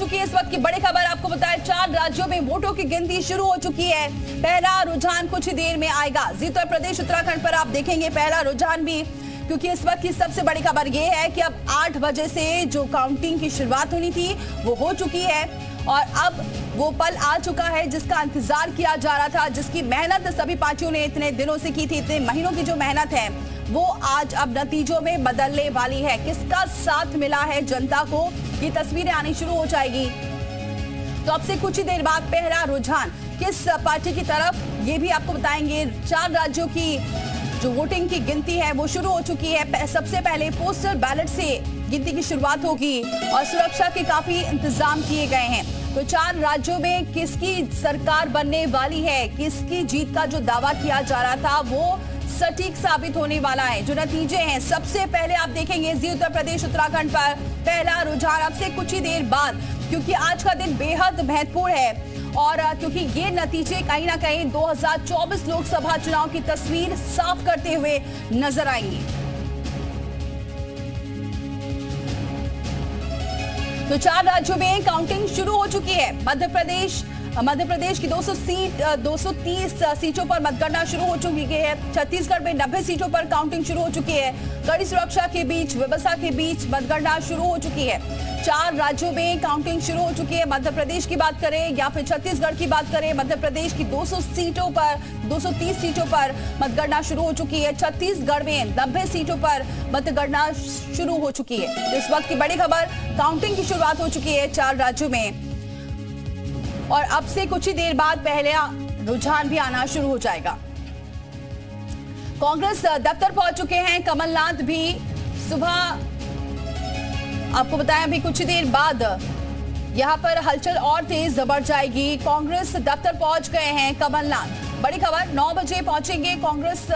चुकी है। इस वक्त की बड़ी खबर आपको बताएं, 4 राज्यों में वोटों की गिनती शुरू हो चुकी है। पहला रुझान कुछ ही देर में आएगा। जी उत्तर प्रदेश उत्तराखंड पर आप देखेंगे पहला रुझान भी, क्योंकि इस वक्त की सबसे बड़ी खबर यह है कि अब 8 बजे से जो काउंटिंग की शुरुआत होनी थी वो हो चुकी है और अब वो पल आ चुका है जिसका इंतजार किया जा रहा था, जिसकी मेहनत सभी पार्टियों ने इतने दिनों से की थी। इतने महीनों की जो मेहनत है वो आज अब नतीजों में बदलने वाली है। किसका साथ मिला है जनता को, ये तस्वीरें आनी शुरू हो जाएगी। तो अब से कुछ ही देर बाद पहला रुझान किस पार्टी की तरफ, ये भी आपको बताएंगे। 4 राज्यों की जो वोटिंग की गिनती है वो शुरू हो चुकी है। सबसे पहले पोस्टल बैलेट से गिनती की शुरुआत होगी और सुरक्षा के काफी इंतजाम किए गए हैं। तो 4 राज्यों में किसकी सरकार बनने वाली है, किसकी जीत का जो दावा किया जा रहा था वो सटीक साबित होने वाला है। जो नतीजे हैं सबसे पहले आप देखेंगे जी उत्तर प्रदेश उत्तराखंड पर पहला रुझान अब से कुछ ही देर बाद, क्योंकि आज का दिन बेहद महत्वपूर्ण है और क्योंकि ये नतीजे कहीं ना कहीं 2024 लोकसभा चुनाव की तस्वीर साफ करते हुए नजर आएंगी। तो 4 राज्यों में काउंटिंग शुरू हो चुकी है। मध्य प्रदेश की 230 सीटों पर मतगणना शुरू हो चुकी है। छत्तीसगढ़ में 90 सीटों पर काउंटिंग शुरू हो चुकी है। कड़ी सुरक्षा के बीच, व्यवस्था के बीच मतगणना शुरू हो चुकी है। 4 राज्यों में काउंटिंग शुरू हो चुकी है। मध्य प्रदेश की बात करें या फिर छत्तीसगढ़ की बात करें, मध्य प्रदेश की 230 सीटों पर मतगणना शुरू हो चुकी है। छत्तीसगढ़ में 90 सीटों पर मतगणना शुरू हो चुकी है। तो इस वक्त की बड़ी खबर, काउंटिंग की शुरुआत हो चुकी है 4 राज्यों में और अब से कुछ ही देर बाद पहला रुझान भी आना शुरू हो जाएगा। कांग्रेस दफ्तर पहुंच चुके हैं कमलनाथ भी। सुबह आपको बताएं अभी कुछ ही देर बाद यहां पर हलचल और तेज बढ़ जाएगी। कांग्रेस दफ्तर पहुंच गए हैं कमलनाथ। बड़ी खबर, 9 बजे पहुंचेंगे कांग्रेस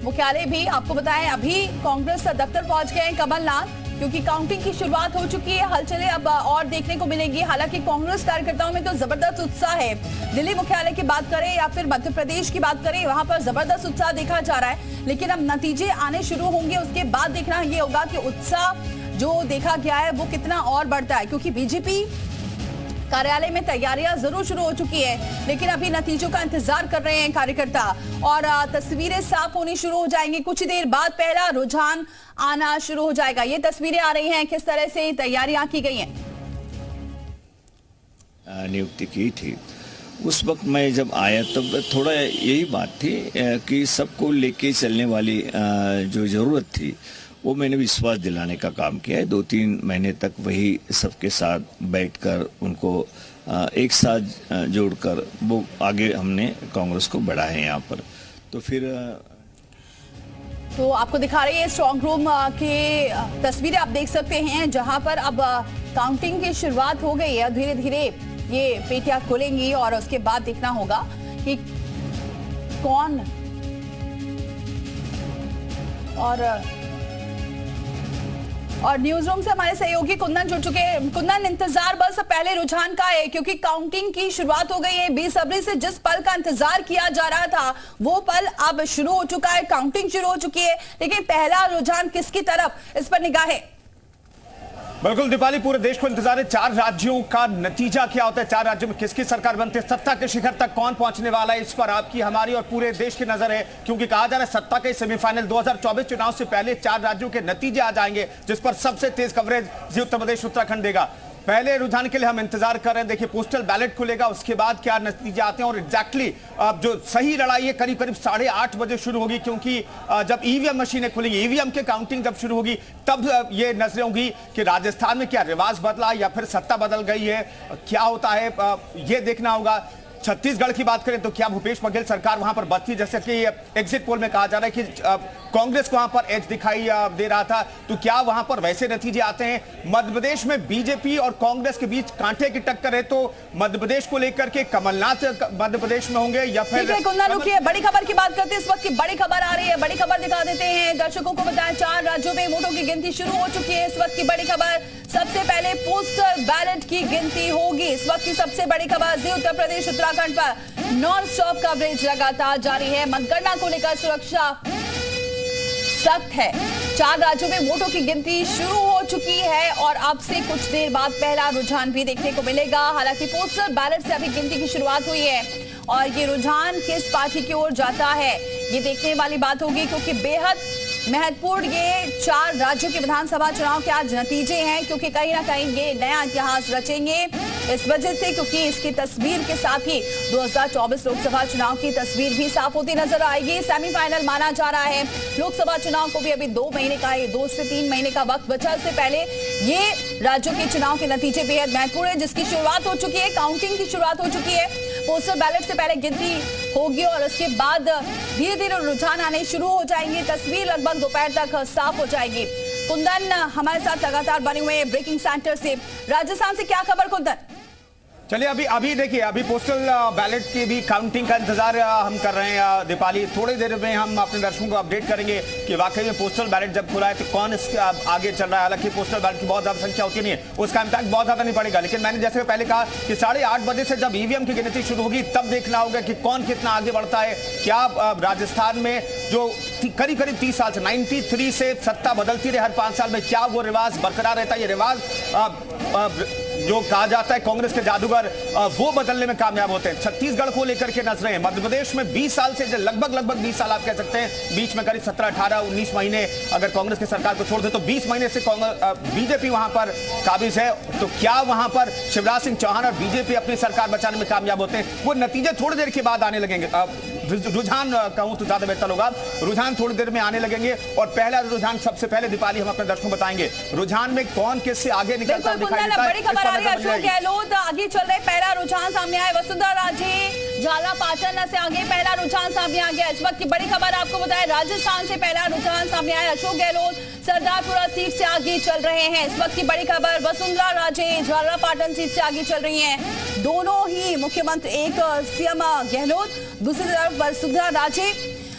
मुख्यालय भी। आपको बताएं अभी कांग्रेस दफ्तर पहुंच गए हैं कमलनाथ, क्योंकि काउंटिंग की शुरुआत हो चुकी है। हलचलें अब और देखने को मिलेंगी। हालांकि कांग्रेस कार्यकर्ताओं में तो जबरदस्त उत्साह है। दिल्ली मुख्यालय की बात करें या फिर मध्य प्रदेश की बात करें, वहां पर जबरदस्त उत्साह देखा जा रहा है। लेकिन अब नतीजे आने शुरू होंगे, उसके बाद देखना ये होगा कि उत्साह जो देखा गया है वो कितना और बढ़ता है, क्योंकि बीजेपी कार्यालय में तैयारियां जरूर शुरू हो चुकी है, लेकिन अभी नतीजों का इंतजार कर रहे हैं कार्यकर्ता और तस्वीरें साफ होनी शुरू हो जाएंगी। कुछ ही देर बाद पहला रुझान आना शुरू हो जाएगा। ये तस्वीरें आ रही हैं, किस तरह से तैयारियां की गई हैं। नियुक्ति की थी उस वक्त मैं जब आया तब थोड़ा यही बात थी कि सबको लेके चलने वाली जो जरूरत थी वो मैंने विश्वास दिलाने का काम किया है। 2-3 महीने तक वही सबके साथ बैठकर उनको एक साथ जोड़कर वो आगे हमने कांग्रेस को बढ़ाया है यहाँ पर। तो फिर तो आपको दिखा रही है स्ट्रॉन्ग रूम के तस्वीरें आप देख सकते हैं, जहां पर अब काउंटिंग की शुरुआत हो गई है। धीरे धीरे ये पेटियां खुलेंगी और उसके बाद देखना होगा कि कौन और न्यूज रूम से हमारे सहयोगी कुंदन जुड़ चुके हैं। कुंदन, इंतजार बस पहले रुझान का है, क्योंकि काउंटिंग की शुरुआत हो गई है। बेसब्री से जिस पल का इंतजार किया जा रहा था वो पल अब शुरू हो चुका है। काउंटिंग शुरू हो चुकी है, लेकिन पहला रुझान किसकी तरफ, इस पर निगाहें। बिल्कुल दीपाली, पूरे देश को इंतजार है 4 राज्यों का नतीजा क्या होता है, 4 राज्यों में किसकी सरकार बनती है, सत्ता के शिखर तक कौन पहुंचने वाला है, इस पर आपकी, हमारी और पूरे देश की नजर है। क्योंकि कहा जा रहा है सत्ता के सेमीफाइनल 2024 चुनाव से पहले 4 राज्यों के नतीजे आ जाएंगे, जिस पर सबसे तेज कवरेज जी उत्तर प्रदेश उत्तराखंड देगा। पहले रुझान के लिए हम इंतजार कर रहे हैं। देखिए पोस्टल बैलेट खुलेगा, उसके बाद क्या नतीजे आते हैं और एग्जैक्टली जो सही लड़ाई है करीब 8:30 बजे शुरू होगी, क्योंकि जब ईवीएम मशीनें खुलेंगी, ईवीएम के काउंटिंग जब शुरू होगी तब ये नजरें होंगी कि राजस्थान में क्या रिवाज बदला या फिर सत्ता बदल गई है, क्या होता है ये देखना होगा। छत्तीसगढ़ की बात करें तो क्या भूपेश बघेल सरकार वहां पर बढ़ती, जैसे कि एग्जिट पोल में कहा जा रहा है कि कांग्रेस को वहां पर एज दिखाई दे रहा था, तो क्या वहां पर वैसे नतीजे आते हैं। मध्य प्रदेश में बीजेपी और कांग्रेस के बीच कांटे की टक्कर है, तो मध्य प्रदेश को लेकर के कमलनाथ मध्य प्रदेश में होंगे या फिर। रुकिए, बड़ी खबर की बात करते हैं। इस वक्त की बड़ी खबर आ रही है, बड़ी खबर दिखा देते हैं दर्शकों को। बताएं 4 राज्यों में वोटों की गिनती शुरू हो चुकी है। इस वक्त की बड़ी खबर, सबसे पहले पोस्टल बैलेट की गिनती होगी। इस वक्त की सबसे बड़ी खबर, जी उत्तर प्रदेश उत्तराखंड पर नॉन स्टॉप कवरेज लगातार जारी है। मतगणना को लेकर सुरक्षा सख्त है। 4 राज्यों में वोटों की गिनती शुरू हो चुकी है और अब से कुछ देर बाद पहला रुझान भी देखने को मिलेगा। हालांकि पोस्टल बैलेट से अभी गिनती की शुरुआत हुई है और ये रुझान किस पार्टी की ओर जाता है ये देखने वाली बात होगी, क्योंकि बेहद महत्वपूर्ण ये 4 राज्यों के विधानसभा चुनाव के आज नतीजे हैं, क्योंकि कहीं ना कहीं ये नया इतिहास रचेंगे इस वजह से, क्योंकि इसकी तस्वीर के साथ ही 2024 लोकसभा चुनाव की तस्वीर भी साफ होती नजर आएगी। सेमीफाइनल माना जा रहा है लोकसभा चुनाव को भी अभी 2 महीने का 2 से 3 महीने का वक्त बचा। इससे पहले ये राज्यों के चुनाव के नतीजे बेहद महत्वपूर्ण है, जिसकी शुरुआत हो चुकी है, काउंटिंग की शुरुआत हो चुकी है। पोस्टल बैलेट से पहले गिनती होगी और उसके बाद धीरे धीरे रुझान आने शुरू हो जाएंगे। तस्वीर लगभग दोपहर तक साफ हो जाएगी। कुंदन हमारे साथ लगातार बने हुए हैं ब्रेकिंग सेंटर से। राजस्थान से क्या खबर कुंदन? चलिए अभी देखिए, अभी पोस्टल बैलेट की भी काउंटिंग का इंतजार हम कर रहे हैं दीपाली। थोड़ी देर में हम अपने दर्शकों को अपडेट करेंगे कि वाकई में पोस्टल बैलेट जब खुला है तो कौन इसके आगे चल रहा है। हालांकि पोस्टल बैलेट की बहुत ज्यादा संख्या होती नहीं है, उसका इम्पैक्ट बहुत ज्यादा नहीं पड़ेगा, लेकिन मैंने जैसे पहले कहा कि 8:30 बजे से जब ईवीएम की गिनती शुरू होगी तब देखना होगा कि कौन कितना आगे बढ़ता है। क्या राजस्थान में जो करीब 30 साल से 93 से सत्ता बदलती रही हर 5 साल में, क्या वो रिवाज बरकरार रहता है? ये रिवाज जो कहा जाता है कांग्रेस के जादूगर वो बदलने में कामयाब होते हैं। छत्तीसगढ़ को लेकर के नजरें हैं। मध्य प्रदेश में 20 साल से लगभग 20 साल आप कह सकते हैं, बीच में करीब 17, 18, 19 महीने अगर कांग्रेस की सरकार को छोड़ दे तो 20 महीने से बीजेपी वहां पर काबिज है। तो क्या वहां पर शिवराज सिंह चौहान और बीजेपी अपनी सरकार बचाने में कामयाब होते हैं? वो नतीजे थोड़ी देर के बाद आने लगेंगे। रुझान कहूं तो ज्यादा बेहतर होगा, रुझान थोड़ी देर में आने लगेंगे और पहला रुझान सबसे पहले दीपाली हम अपने दर्शकों को बताएंगे। रुझान में कौन किससे आगे निकलता है दिखाई देता है। अशोक गहलोत आगे चल रहे, पहला रुझान सामने आया। वसुंधरा राजे झालरापाटन से आगे पहला रुझान सामने आ गया। इस वक्त की बड़ी खबर आपको बताएं, राजस्थान से पहला रुझान सामने आया। अशोक गहलोत सरदारपुरा सीट से आगे चल रहे हैं। इस वक्त की बड़ी खबर, वसुंधरा राजे झालरापाटन सीट से आगे चल रही हैं। दोनों ही मुख्यमंत्री, एक सीएम गहलोत, दूसरी तरफ वसुंधरा राजे।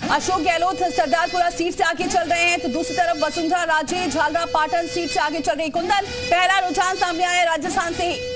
अशोक गहलोत सरदारपुरा सीट से आगे चल रहे हैं तो दूसरी तरफ वसुंधरा राजे झालरापाटन सीट से आगे चल रही। कुंदन, पहला रुझान सामने आया राजस्थान से ही।